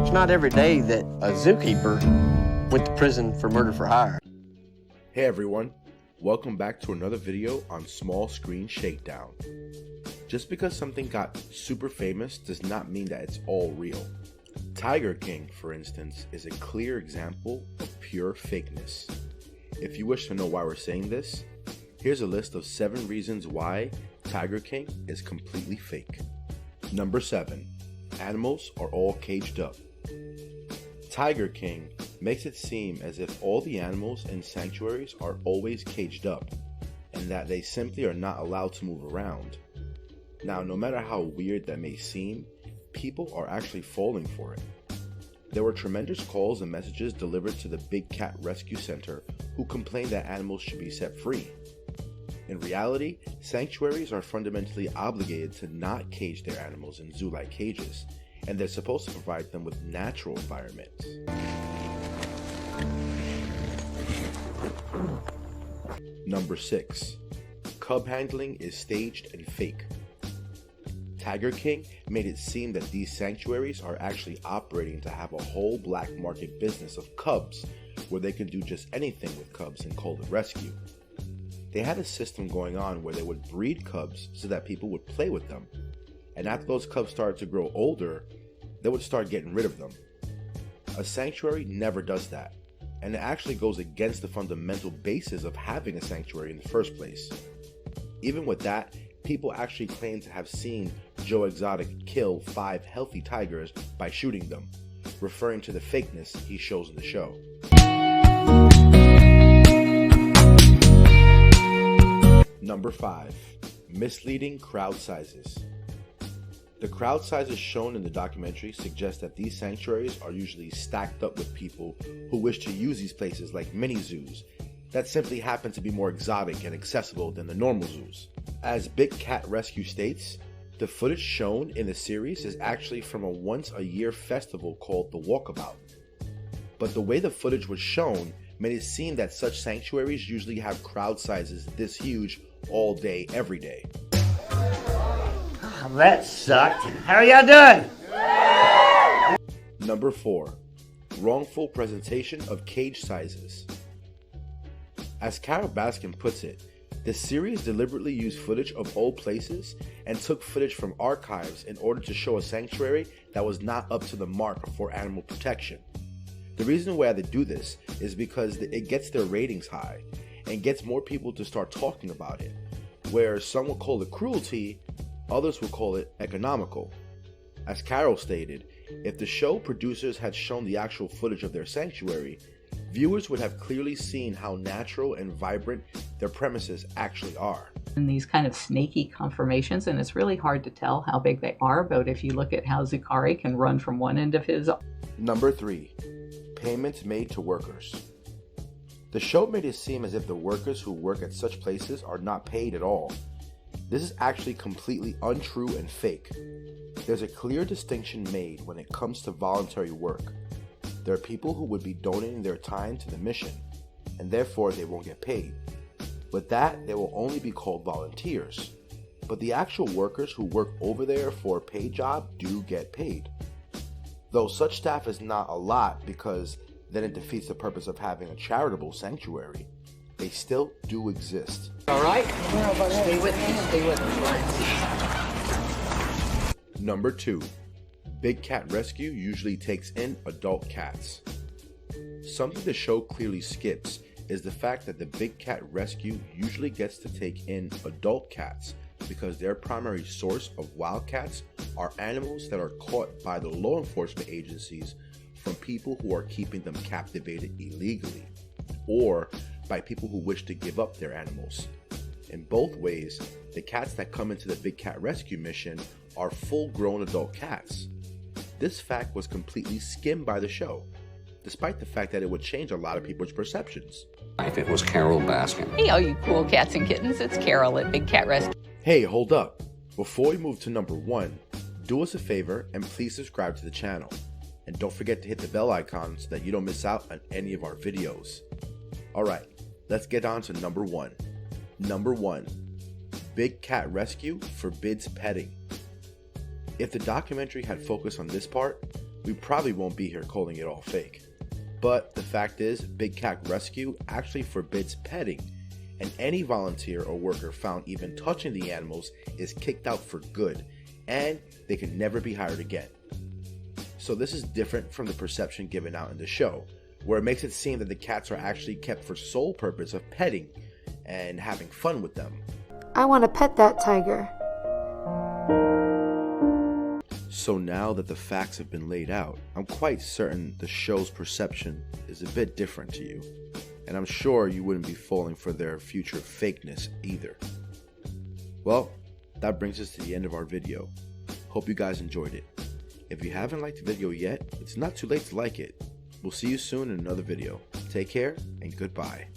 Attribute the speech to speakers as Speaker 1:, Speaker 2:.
Speaker 1: It's not every day that a zookeeper went to prison for murder for hire.
Speaker 2: Hey everyone, welcome back to another video on Small Screen Shakedown. Just because something got super famous does not mean that it's all real. Tiger King, for instance, is a clear example of pure fakeness. If you wish to know why we're saying this, here's a list of 7 reasons why Tiger King is completely fake. Number 7. Animals are all caged up. Tiger King makes it seem as if all the animals in sanctuaries are always caged up, and that they simply are not allowed to move around. Now, no matter how weird that may seem, people are actually falling for it. There were tremendous calls and messages delivered to the Big Cat Rescue Center who complained that animals should be set free. In reality, sanctuaries are fundamentally obligated to not cage their animals in zoo-like cages, and they're supposed to provide them with natural environments. Number 6. Cub handling is staged and fake. Tiger King made it seem that these sanctuaries are actually operating to have a whole black market business of cubs, where they can do just anything with cubs and call it rescue. They had a system going on where they would breed cubs so that people would play with them, and after those cubs started to grow older, they would start getting rid of them. A sanctuary never does that, and it actually goes against the fundamental basis of having a sanctuary in the first place. Even with that, people actually claim to have seen Joe Exotic kill 5 healthy tigers by shooting them, referring to the fakeness he shows in the show. Number 5. Misleading crowd sizes. The crowd sizes shown in the documentary suggest that these sanctuaries are usually stacked up with people who wish to use these places like mini zoos that simply happen to be more exotic and accessible than the normal zoos. As Big Cat Rescue states, the footage shown in the series is actually from a once-a-year festival called the Walkabout. But the way the footage was shown made it seem that such sanctuaries usually have crowd sizes this huge all day, every day.
Speaker 3: Oh, that sucked. How are y'all doing?
Speaker 2: Number 4. Wrongful presentation of cage sizes. As Carole Baskin puts it, the series deliberately used footage of old places and took footage from archives in order to show a sanctuary that was not up to the mark for animal protection. The reason why they do this is because it gets their ratings high and gets more people to start talking about it, where some will call it cruelty, others will call it economical. As Carole stated, if the show producers had shown the actual footage of their sanctuary, viewers would have clearly seen how natural and vibrant their premises actually are.
Speaker 4: And these kind of snaky conformations, and it's really hard to tell how big they are, but if you look at how Zucari can run from one end of his...
Speaker 2: Number 3. Payments made to workers. The show made it seem as if the workers who work at such places are not paid at all. This is actually completely untrue and fake. There's a clear distinction made when it comes to voluntary work. There are people who would be donating their time to the mission, and therefore they won't get paid. With that, they will only be called volunteers. But the actual workers who work over there for a paid job do get paid. Though such staff is not a lot, because then it defeats the purpose of having a charitable sanctuary, they still do exist.
Speaker 4: All right? Stay with me.
Speaker 2: Number 2. Big Cat Rescue usually takes in adult cats. Something the show clearly skips is the fact that the Big Cat Rescue usually gets to take in adult cats because their primary source of wild cats are animals that are caught by the law enforcement agencies from people who are keeping them captivated illegally, or by people who wish to give up their animals. In both ways, the cats that come into the Big Cat Rescue mission are full-grown adult cats. This fact was completely skimmed by the show, despite the fact that it would change a lot of people's perceptions.
Speaker 5: If it was Carole Baskin.
Speaker 6: Hey, all you cool cats and kittens, it's Carole at Big Cat Rescue.
Speaker 2: Hey, hold up. Before we move to number 1, do us a favor and please subscribe to the channel. And don't forget to hit the bell icon so that you don't miss out on any of our videos. Alright, let's get on to number 1. Number 1. Big Cat Rescue forbids petting. If the documentary had focused on this part, we probably won't be here calling it all fake. But the fact is, Big Cat Rescue actually forbids petting, and any volunteer or worker found even touching the animals is kicked out for good, and they can never be hired again. So this is different from the perception given out in the show, where it makes it seem that the cats are actually kept for sole purpose of petting and having fun with them.
Speaker 7: I want to pet that tiger.
Speaker 2: So now that the facts have been laid out, I'm quite certain the show's perception is a bit different to you, and I'm sure you wouldn't be falling for their future fakeness either. Well, that brings us to the end of our video. Hope you guys enjoyed it. If you haven't liked the video yet, it's not too late to like it. We'll see you soon in another video. Take care and goodbye.